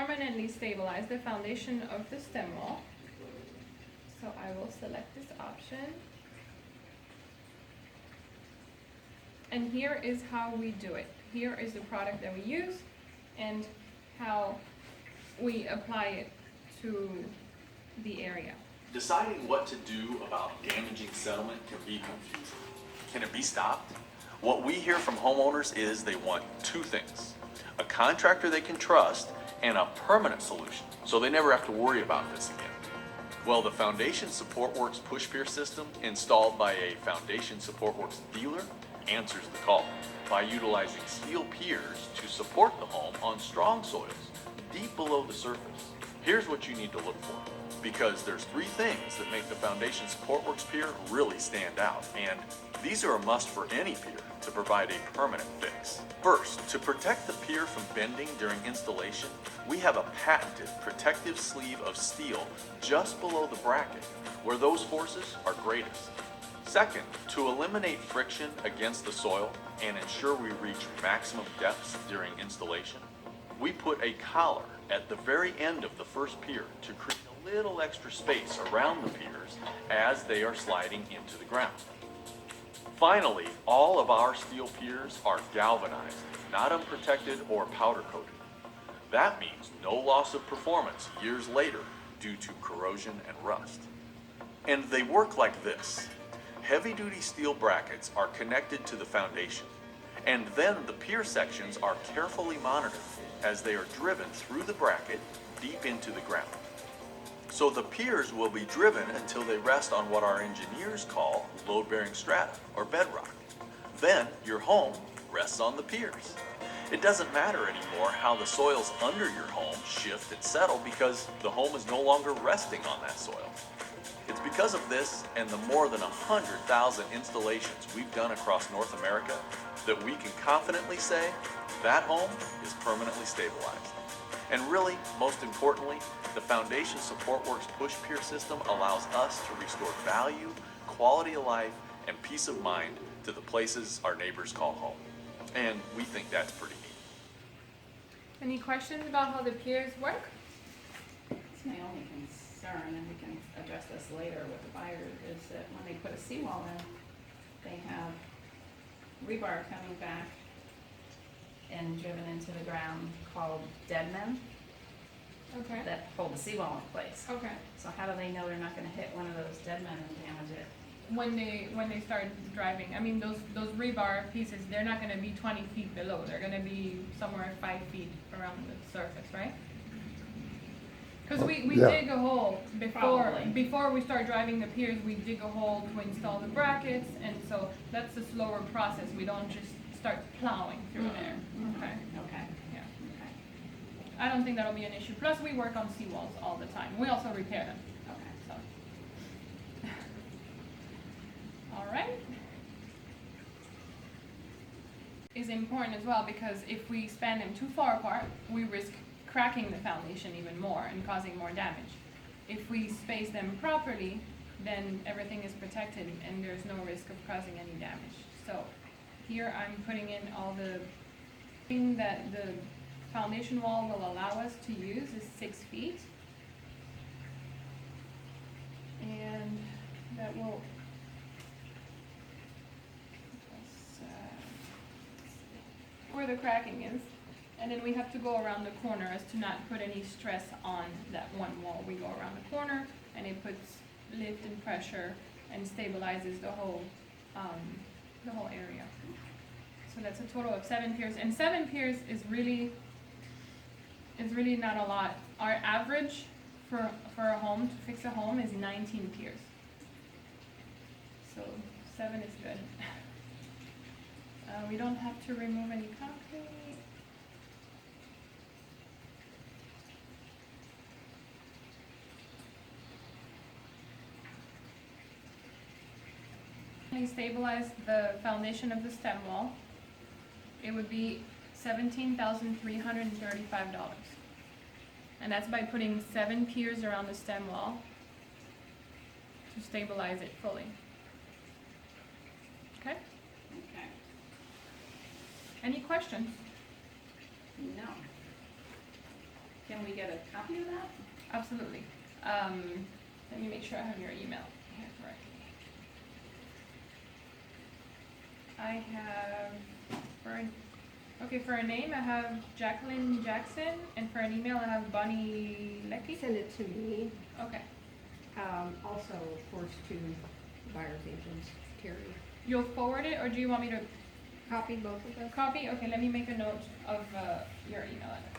permanently stabilize the foundation of the stem wall. So I will select this option. And here is how we do it. Here is the product that we use and how we apply it to the area. Deciding what to do about damaging settlement can be confusing. Can it be stopped? What we hear from homeowners is they want two things: a contractor they can trust and a permanent solution, so they never have to worry about this again. Well, the Foundation Support Works push pier system, installed by a Foundation Support Works dealer, answers the call by utilizing steel piers to support the home on strong soils deep below the surface. Here's what you need to look for, because there's three things that make the Foundation Support Works pier really stand out, and these are a must for any pier to provide a permanent fix. First, to protect the pier from bending during installation, we have a patented protective sleeve of steel just below the bracket, where those forces are greatest. Second, to eliminate friction against the soil and ensure we reach maximum depths during installation, we put a collar at the very end of the first pier to create a little extra space around the piers as they are sliding into the ground. Finally, all of our steel piers are galvanized, not unprotected or powder coated. That means no loss of performance years later due to corrosion and rust. And they work like this. Heavy-duty steel brackets are connected to the foundation, and then the pier sections are carefully monitored as they are driven through the bracket deep into the ground. So the piers will be driven until they rest on what our engineers call load-bearing strata, or bedrock. Then your home rests on the piers. It doesn't matter anymore how the soils under your home shift and settle, because the home is no longer resting on that soil. It's because of this and the more than 100,000 installations we've done across North America that we can confidently say that home is permanently stabilized. And really, most importantly, the Foundation Support Works push pier system allows us to restore value, quality of life, and peace of mind to the places our neighbors call home. And we think that's pretty neat. Any questions about how the piers work? It's my only concern, and we can address this later with the buyer, is that when they put a seawall in, they have rebar coming back and driven into the ground called dead men Okay. that hold the seawall in place. Okay. So how do they know they're not gonna hit one of those dead men and damage it? When they start driving, I mean, those rebar pieces, they're not gonna be 20 feet below. They're gonna be somewhere 5 feet around the surface, right? Because we Yeah. dig a hole Probably. before we start driving the piers. We dig a hole to install the brackets, and so that's a slower process. We don't just start plowing through there. Okay. Okay, Yeah. okay, I don't think that'll be an issue. Plus, we work on seawalls all the time. We also repair them. okay. So. All right. Is important as well, because if we span them too far apart, we risk cracking the foundation even more and causing more damage. If we space them properly, then everything is protected and there's no risk of causing any damage. So here I'm putting in all the thing that the foundation wall will allow us to use is 6 feet. And that will where the cracking is, and then we have to go around the corner as to not put any stress on that one wall. We go around the corner and it puts lift and pressure and stabilizes the whole area. So that's a total of 7 piers, and 7 piers is really not a lot. Our average for a home, to fix a home, is 19 piers. So 7 is good. We don't have to remove any concrete. We stabilize the foundation of the stem wall. It would be $17,335. And that's by putting 7 piers around the stem wall to stabilize it fully. Okay? Okay, Any questions? no. Can we get a copy of that? Absolutely. Let me make sure I have your email here correctly. I have, for a name, I have Jacqueline Jackson, and for an email, I have Bonnie Lecky. Send it to me. Okay. Also, of course, to buyer's agents, Terry. You'll forward it, or do you want me to Copy both of us? copy? Okay, let me make a note of your email address.